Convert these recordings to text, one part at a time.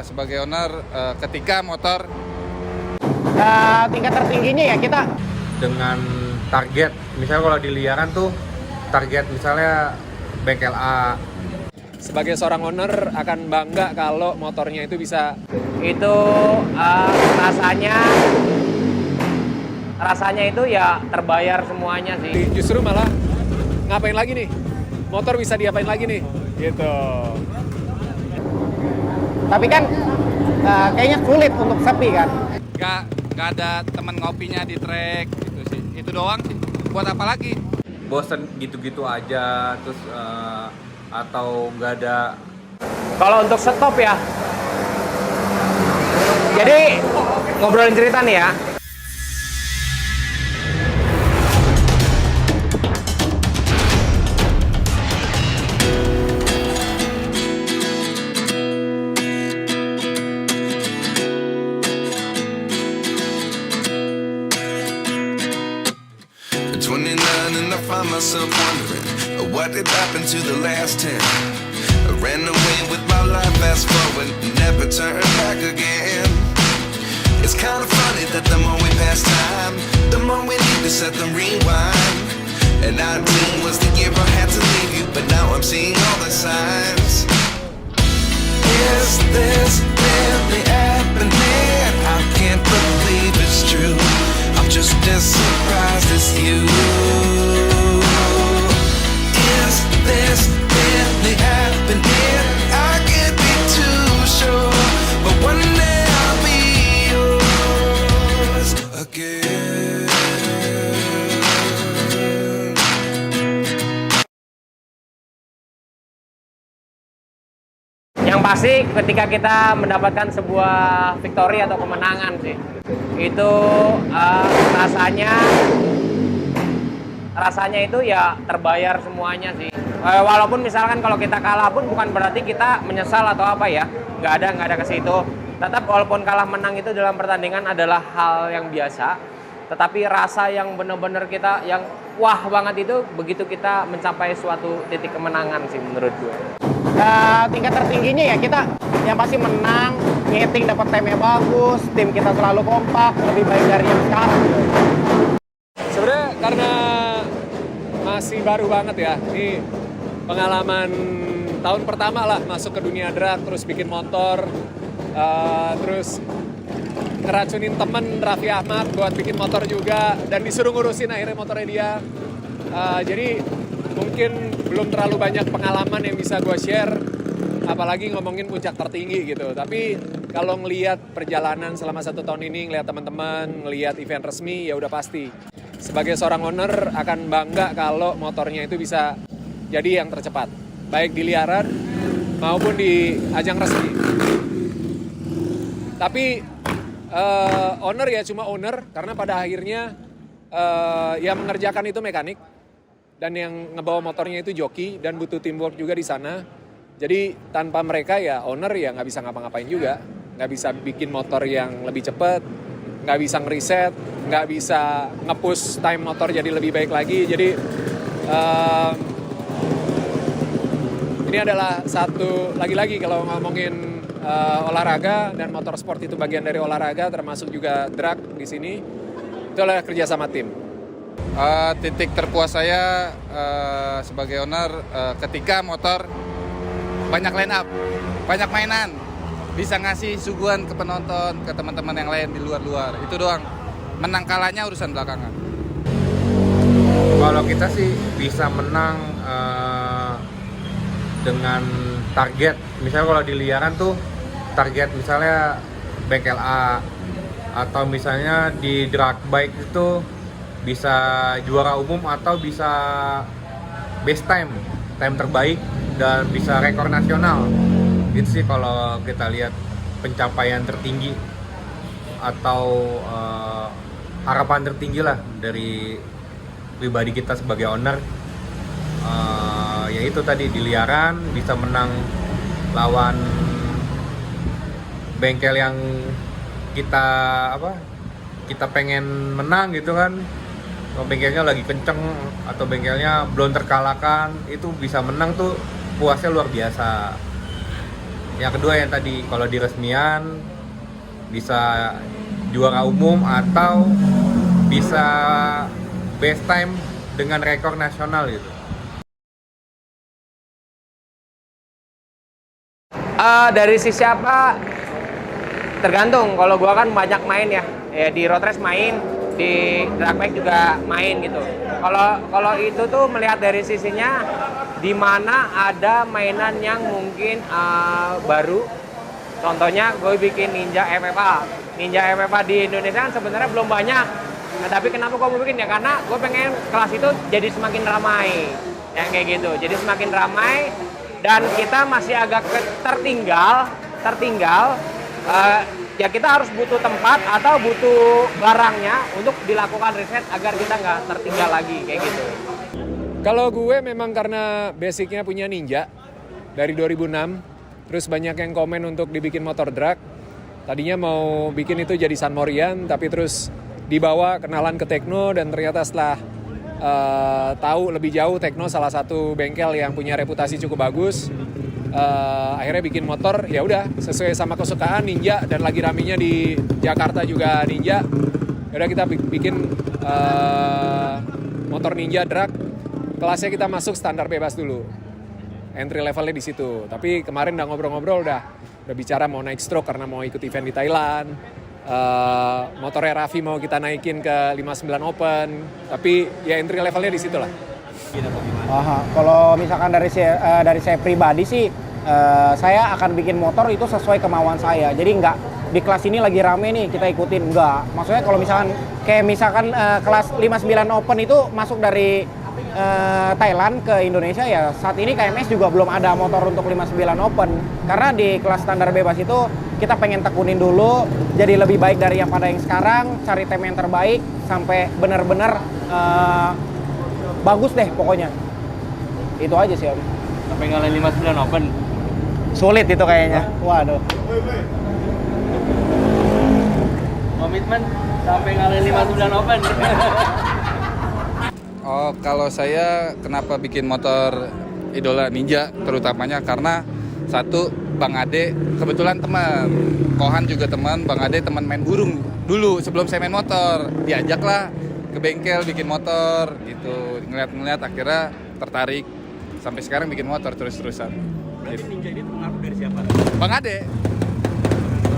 sebagai owner ketika motor tingkat tertingginya ya kita dengan target, misalnya kalau di liaran tuh target misalnya bengkel A. Sebagai seorang owner akan bangga kalau motornya itu bisa itu rasanya itu ya terbayar semuanya sih. justru malah ngapain lagi nih? Motor bisa diapain lagi nih? Gitu. Tapi kan kayaknya sulit untuk sepi kan. nggak ada teman ngopinya di trek gitu sih. Itu doang sih. Buat apa lagi? Bosen gitu-gitu aja, terus atau nggak ada. Kalau untuk stop ya. Jadi ngobrolin cerita nih ya. At 29 and I find myself wondering what did happen to the last 10. I ran away with my life, fast forward, never turn back again. It's kind of funny that the more we pass time, the more we need to set them rewind. And 19 was the year I had to leave you, but now I'm seeing all the signs. Is this really happening? I can't believe it's true. I'm just as surprised as you. Is this really happening? I can't be too sure, but one day I'll be yours again. Yang pasti ketika kita mendapatkan sebuah victory atau kemenangan sih, itu rasanya itu ya terbayar semuanya sih. Walaupun misalkan kalau kita kalah pun bukan berarti kita menyesal atau apa ya, nggak ada ke situ. Tetap walaupun kalah menang itu dalam pertandingan adalah hal yang biasa, tetapi rasa yang benar-benar kita yang wah banget itu begitu kita mencapai suatu titik kemenangan sih menurut gue. Tingkat tertingginya ya kita yang pasti menang, ngeting dapat time yang bagus, tim kita selalu kompak, lebih baik dari yang sekarang. sebenarnya karena masih baru banget ya. Ini pengalaman tahun pertama lah masuk ke dunia drag, terus bikin motor, terus ngeracunin temen Raffi Ahmad buat bikin motor juga, dan disuruh ngurusin akhirnya motornya dia. Jadi mungkin belum terlalu banyak pengalaman yang bisa gue share, apalagi ngomongin puncak tertinggi gitu. Tapi kalau ngelihat perjalanan selama 1 tahun ini, ngelihat teman-teman, ngelihat event resmi, ya udah pasti. Sebagai seorang owner akan bangga kalau motornya itu bisa jadi yang tercepat, baik di liaran maupun di ajang resmi. Tapi owner ya cuma owner, karena pada akhirnya yang mengerjakan itu mekanik, dan yang ngebawa motornya itu joki, dan butuh teamwork juga di sana. Jadi tanpa mereka ya owner ya nggak bisa ngapa-ngapain juga, nggak bisa bikin motor yang lebih cepat, nggak bisa ngeriset, nggak bisa nge-push time motor jadi lebih baik lagi. Jadi ini adalah satu lagi-lagi kalau ngomongin olahraga, dan motorsport itu bagian dari olahraga, termasuk juga drag di sini, itu adalah kerja sama tim. Titik terpuas saya sebagai owner ketika motor banyak line up, banyak mainan, bisa ngasih suguhan ke penonton, ke teman-teman yang lain di luar-luar. Itu doang. Menang kalahnya urusan belakangan. Kalau kita sih bisa menang dengan target. Misalnya kalau di liaran tuh target misalnya bengkel A, atau misalnya di drag bike itu bisa juara umum, atau bisa best time terbaik, dan bisa rekor nasional. Itu sih kalau kita lihat pencapaian tertinggi atau harapan tertinggi lah dari pribadi kita sebagai owner. Yaitu tadi di liaran bisa menang lawan bengkel yang kita pengen menang gitu kan. Kalau bengkelnya lagi kenceng atau bengkelnya belum terkalahkan, itu bisa menang tuh puasnya luar biasa. Yang kedua yang tadi, kalau di resmian bisa juara umum atau bisa best time dengan rekor nasional gitu. Dari sisi apa? Tergantung. Kalau gua kan banyak main ya. Ya di road race main, di drag bike juga main gitu. Kalau itu tuh melihat dari sisinya di mana ada mainan yang mungkin baru. Contohnya gue bikin Ninja FFA. Ninja FFA di Indonesia kan sebenarnya belum banyak. Nah, tapi kenapa gue mau bikin ya? Karena gue pengen kelas itu jadi semakin ramai. Yang kayak gitu. Jadi semakin ramai dan kita masih agak tertinggal. Ya kita harus butuh tempat atau butuh barangnya untuk dilakukan riset agar kita nggak tertinggal lagi kayak gitu. Kalau gue memang karena basicnya punya Ninja dari 2006, terus banyak yang komen untuk dibikin motor drag. Tadinya mau bikin itu jadi San Morian, tapi terus dibawa kenalan ke Tekno dan ternyata setelah tahu lebih jauh Tekno salah satu bengkel yang punya reputasi cukup bagus. Akhirnya bikin motor, ya udah sesuai sama kesukaan Ninja dan lagi raminya di Jakarta juga Ninja. Ya udah kita bikin motor Ninja drag. Kelasnya kita masuk standar bebas dulu. Entry levelnya di situ. Tapi kemarin udah ngobrol-ngobrol udah bicara mau naik stroke karena mau ikut event di Thailand. Motornya Raffi mau kita naikin ke 59 Open. Tapi ya entry levelnya di situ lah. Kalau misalkan dari saya pribadi sih, saya akan bikin motor itu sesuai kemauan saya. Jadi nggak di kelas ini lagi rame nih kita ikutin, nggak. Maksudnya kalau misalkan kelas 59 Open itu masuk dari Thailand ke Indonesia ya, saat ini KMS juga belum ada motor untuk 59 Open. Karena di kelas standar bebas itu kita pengen tekunin dulu, jadi lebih baik dari yang pada yang sekarang, cari tem yang terbaik sampai benar-benar bagus deh pokoknya. Itu aja sih Om. Sampai ngalahin 59 Open. Sulit itu kayaknya. Waduh. Komitmen sampai ngalahin 59 Open. Oh, kalau saya kenapa bikin motor idola Ninja terutamanya karena satu, Bang Ade kebetulan teman, Kohan juga teman, Bang Ade teman main burung dulu sebelum saya main motor. Diajaklah ke bengkel bikin motor gitu, ngeliat akhirnya tertarik sampai sekarang bikin motor terus-terusan. Berarti Ninja ini pengaruh dari siapa? Bang Ade.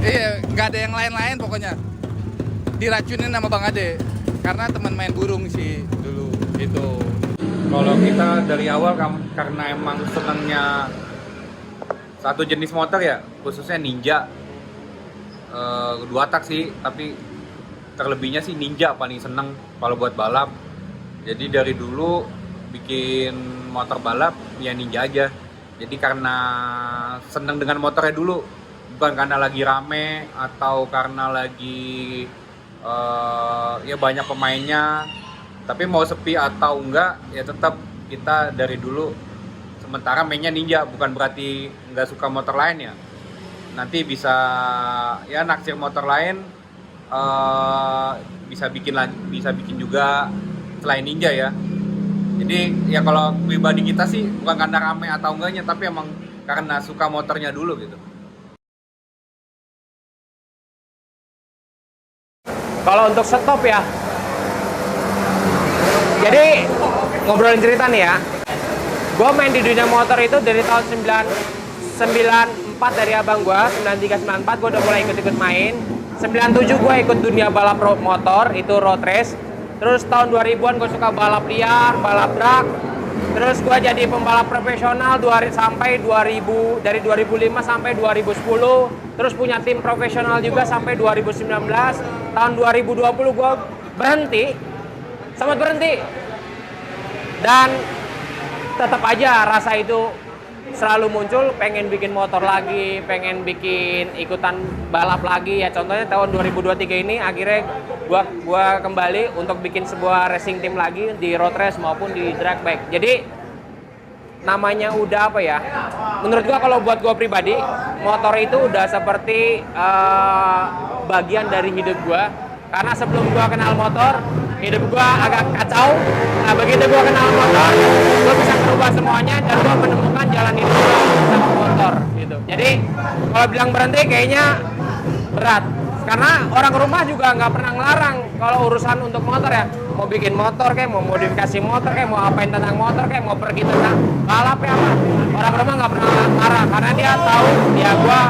Iya, nggak ada yang lain-lain pokoknya. Diracunin sama Bang Ade karena teman main burung sih dulu gitu. Kalau kita dari awal karena emang senangnya satu jenis motor ya, khususnya Ninja, dua tak sih, tapi terlebihnya sih Ninja paling seneng kalau buat balap. Jadi dari dulu bikin motor balap ya Ninja aja. Jadi karena seneng dengan motornya dulu, bukan karena lagi rame atau karena lagi ya banyak pemainnya. Tapi mau sepi atau enggak ya tetap kita dari dulu sementara mainnya Ninja, bukan berarti nggak suka motor lain ya. Nanti bisa ya naksir motor lain, bisa bikin juga selain Ninja ya. Jadi ya kalau pribadi kita sih bukan karena rame atau enggaknya, tapi emang karena suka motornya dulu gitu. Kalau untuk stop ya, jadi ngobrolin cerita nih ya, gue main di dunia motor itu dari tahun 94 dari abang gue, 93-94 gue udah mulai ikut-ikut main. 97 gue ikut dunia balap motor, itu road race. Terus tahun 2000-an gue suka balap liar, balap drag. Terus gue jadi pembalap profesional sampai 2000, dari 2005 sampai 2010. Terus punya tim profesional juga sampai 2019. Tahun 2020 gue sempat berhenti. Dan tetap aja rasa itu selalu muncul, pengen bikin motor lagi, pengen bikin ikutan balap lagi ya. Contohnya tahun 2023 ini akhirnya gua kembali untuk bikin sebuah racing team lagi di road race maupun di drag bike. Jadi namanya udah apa ya, menurut gua kalau buat gua pribadi, motor itu udah seperti bagian dari hidup gua. Karena sebelum gua kenal motor, hidup gua agak kacau. Nah begitu gua kenal motor, gua bisa merubah semuanya dan gua menemukan jalan hidup gua sama motor gitu. Jadi kalau bilang berhenti kayaknya berat. Karena orang rumah juga nggak pernah ngelarang kalau urusan untuk motor ya. Mau bikin motor kayak, mau modifikasi motor kayak, mau apain tentang motor kayak, mau pergi tentang balap ya apa. Orang rumah nggak pernah marah karena dia tahu ya gua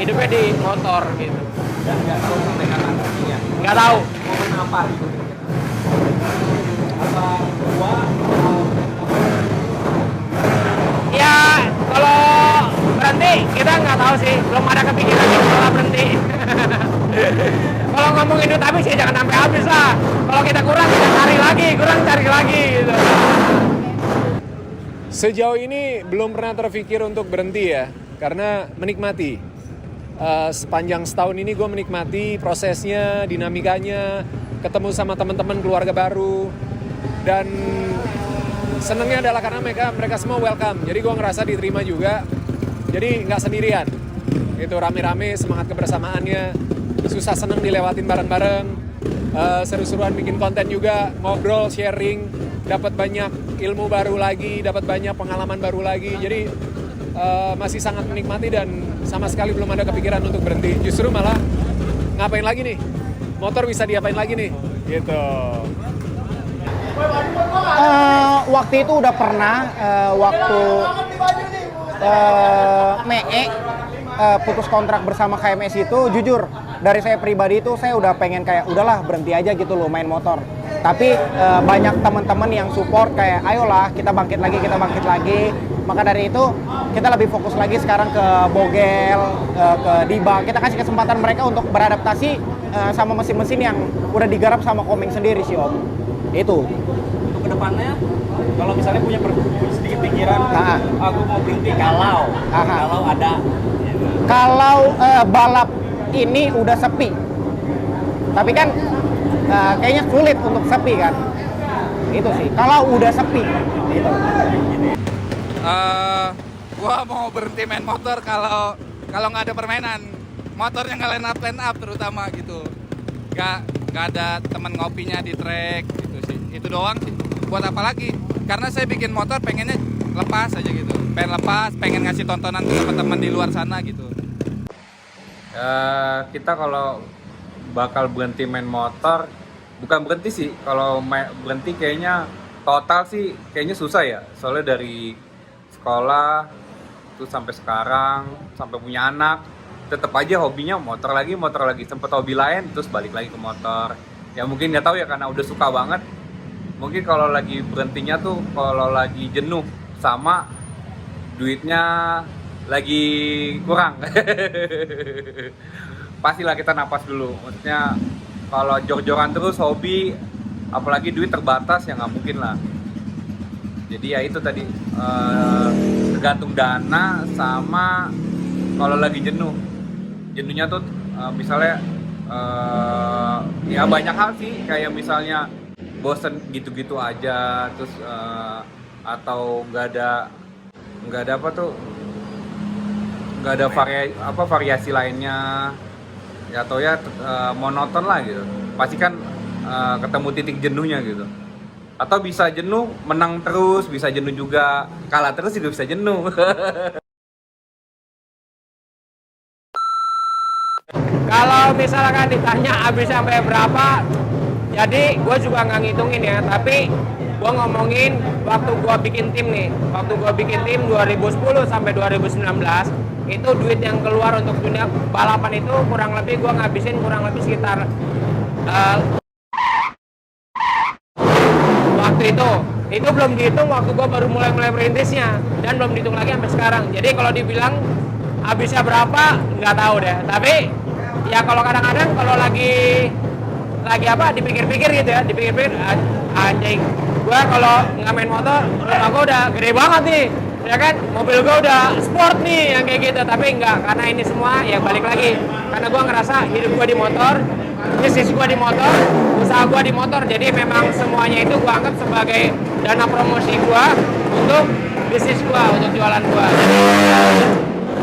hidupnya di motor gitu. Nggak tahu sampai kapan artinya. Nggak tahu. Momen apa gitu? Apa gua Ya kalau berhenti kita nggak tahu sih, belum ada kepikiran kalau berhenti. Kalau ngomongin duit habis ya jangan sampai habis lah. Kalau kita kurang kita cari lagi gitu. Sejauh ini belum pernah terpikir untuk berhenti ya, karena menikmati. Sepanjang setahun ini gue menikmati prosesnya, dinamikanya, ketemu sama teman-teman keluarga baru, dan senengnya adalah karena mereka semua welcome. Jadi gue ngerasa diterima juga, jadi nggak sendirian. Itu rame-rame, semangat kebersamaannya, susah seneng dilewatin bareng-bareng, seru-seruan bikin konten juga, ngobrol, sharing, dapat banyak ilmu baru lagi, dapat banyak pengalaman baru lagi. Jadi masih sangat menikmati dan sama sekali belum ada kepikiran untuk berhenti. Justru malah ngapain lagi nih? Motor bisa diapain lagi nih? Gitu. Waktu itu udah pernah, waktu Mei putus kontrak bersama KMS itu, jujur dari saya pribadi itu saya udah pengen kayak udahlah berhenti aja gitu loh main motor. Tapi banyak teman-teman yang support kayak ayolah kita bangkit lagi. Maka dari itu kita lebih fokus lagi sekarang ke Bogel, ke Diba. Kita kasih kesempatan mereka untuk beradaptasi sama mesin-mesin yang udah digarap sama Komeng sendiri sih Om. Itu. untuk kedepannya kalau misalnya punya sedikit pikiran, aku mau berhenti kalau ada. Kalau balap ini udah sepi, tapi kan kayaknya sulit untuk sepi kan. Itu sih. Kalau udah sepi, gitu. Gua mau berhenti main motor kalau nggak ada permainan, motornya nggak line up terutama gitu, nggak ada teman ngopinya di trek gitu sih, itu doang sih. Buat apa lagi? Karena saya bikin motor pengennya lepas aja gitu, pengen ngasih tontonan ke teman-teman di luar sana gitu. Kita kalau bakal berhenti main motor, bukan berhenti sih, kalau berhenti kayaknya total sih kayaknya susah ya, soalnya dari sekolah terus sampai sekarang sampai punya anak tetap aja hobinya motor lagi, sempet hobi lain terus balik lagi ke motor ya. Mungkin nggak tahu ya karena udah suka banget. Mungkin kalau lagi berhentinya tuh kalau lagi jenuh sama duitnya lagi kurang. Pastilah kita napas dulu, maksudnya kalau jor-joran terus hobi apalagi duit terbatas ya nggak mungkin lah. Jadi ya itu tadi tergantung dana sama kalau lagi jenuhnya tuh misalnya ya banyak hal sih, kayak misalnya bosen gitu-gitu aja terus atau nggak ada variasi lainnya ya, atau ya monoton lah gitu. Pasti kan ketemu titik jenuhnya gitu. Atau bisa jenuh, menang terus, bisa jenuh juga, kalah terus juga bisa jenuh. Kalau misalkan ditanya habis sampai berapa, jadi gue juga nggak ngitungin ya, tapi gue ngomongin waktu gue bikin tim nih. Waktu gue bikin tim 2010 sampai 2019, itu duit yang keluar untuk dunia balapan itu kurang lebih gue ngabisin kurang lebih sekitar waktu itu belum dihitung waktu gue baru mulai merintisnya, dan belum dihitung lagi sampai sekarang. Jadi kalau dibilang habisnya berapa nggak tahu deh, tapi ya kalau kadang-kadang kalau lagi dipikir-pikir gitu ya, anjing gue kalau nggak main motor rumah gue udah gede banget nih ya kan, mobil gue udah sport nih yang kayak gitu. Tapi enggak, karena ini semua ya balik lagi karena gue ngerasa hidup gue di motor, bisnis gue di motor, usaha gue di motor. Jadi memang semuanya itu gue anggap sebagai dana promosi gue untuk bisnis gue, untuk jualan gue.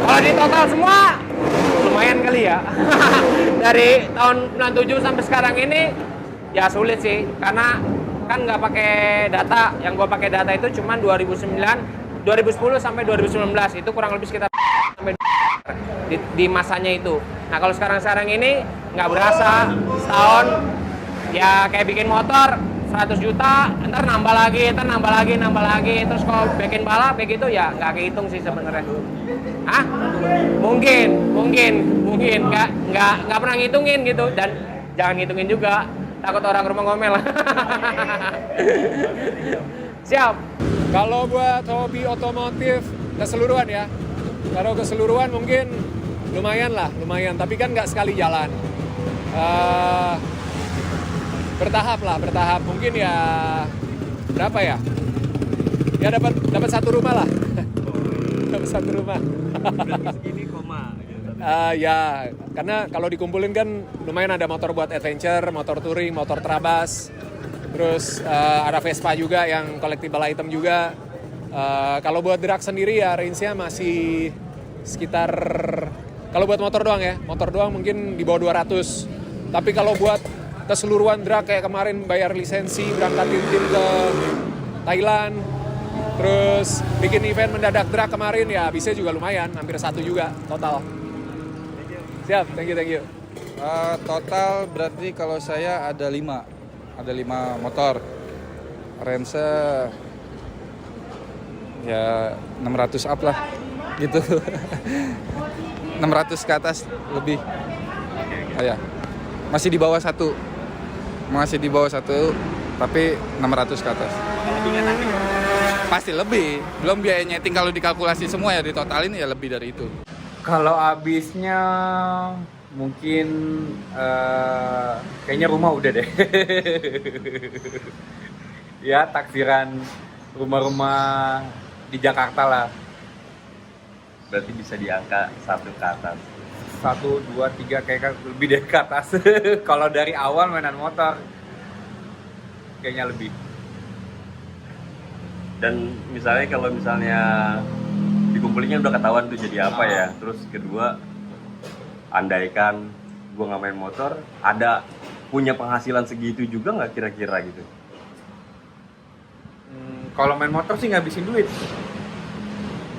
Kalau di total semua lumayan kali ya. Dari tahun 97 sampai sekarang ini ya sulit sih, karena kan nggak pakai data. Yang gue pakai data itu cuma 2010 sampai 2019, itu kurang lebih sekitar sampai di masanya itu. Nah kalau sekarang ini nggak berasa, setahun ya kayak bikin motor 100 juta, ntar nambah lagi, terus kalau bikin balap kayak gitu ya nggak kehitung sih sebenarnya. Hah? Mungkin nggak pernah ngitungin gitu, dan jangan ngitungin juga, takut orang rumah ngomel. Siap. Kalau buat hobi otomotif keseluruhan ya, kalau keseluruhan mungkin lumayan, tapi kan nggak sekali jalan. Bertahap, mungkin ya berapa ya? Ya dapat satu rumah lah. Dapat satu rumah. Segini koma. Ya, karena kalau dikumpulin kan lumayan, ada motor buat adventure, motor touring, motor trabas. Terus ada Vespa juga yang collectible item juga. Kalau buat drag sendiri ya range-nya masih sekitar, kalau buat motor doang ya, motor doang mungkin di bawah 200. Tapi kalau buat keseluruhan drag kayak kemarin bayar lisensi, berangkatin tim ke Thailand, terus bikin event mendadak drag kemarin ya bisa juga lumayan, hampir 1 juga total. Siap, thank you. Total berarti kalau saya ada 5 motor. Range ya 600 up lah gitu. 600 ke atas lebih. Ya. Masih di bawah 1. Tapi 600 ke atas. Pasti lebih. Belum biaya nyeting, kalau dikalkulasi semua ya ditotalin ya lebih dari itu. Kalau habisnya mungkin kayaknya rumah udah deh. Ya taksiran rumah-rumah di Jakarta lah. Berarti bisa di angka 1 ke atas. 1, 2, 3 kayak lebih dari ke atas. Kalau dari awal mainan motor kayaknya lebih. Dan misalnya kalau dikumpulinnya udah ketahuan tuh jadi apa ya. Terus kedua, andaikan gue nggak main motor, ada punya penghasilan segitu juga nggak kira-kira gitu? Kalau main motor sih ngabisin duit.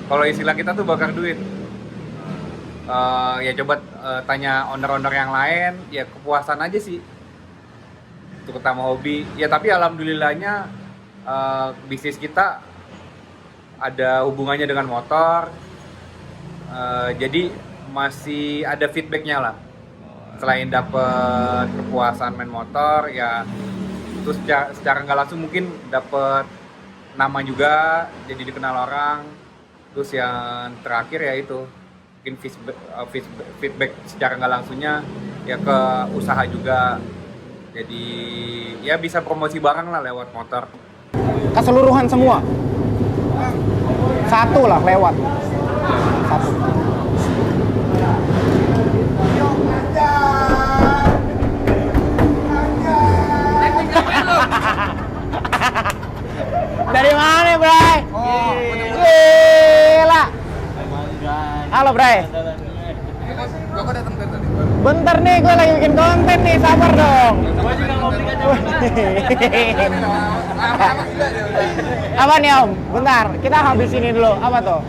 Kalau istilah kita tuh bakar duit. Ya coba tanya owner-owner yang lain, ya kepuasan aja sih. Itu utama hobi. Ya tapi alhamdulillahnya bisnis kita ada hubungannya dengan motor. Jadi masih ada feedbacknya lah. Selain dapet kepuasan main motor, ya terus secara nggak langsung mungkin dapet nama juga, jadi dikenal orang. Terus yang terakhir ya itu mungkin feedback secara nggak langsungnya ya ke usaha juga, jadi ya bisa promosi barang lah lewat motor. Keseluruhan semua. 1 lah lewat. 1. Dari mana, Bray? Gila. Halo, Bray. Gue datang dari tadi. Bentar nih, gue lagi bikin konten nih, sabar dong. Gue juga ngopi kan. Apa nih, Om? Bentar, kita habis ini dulu. Apa tuh?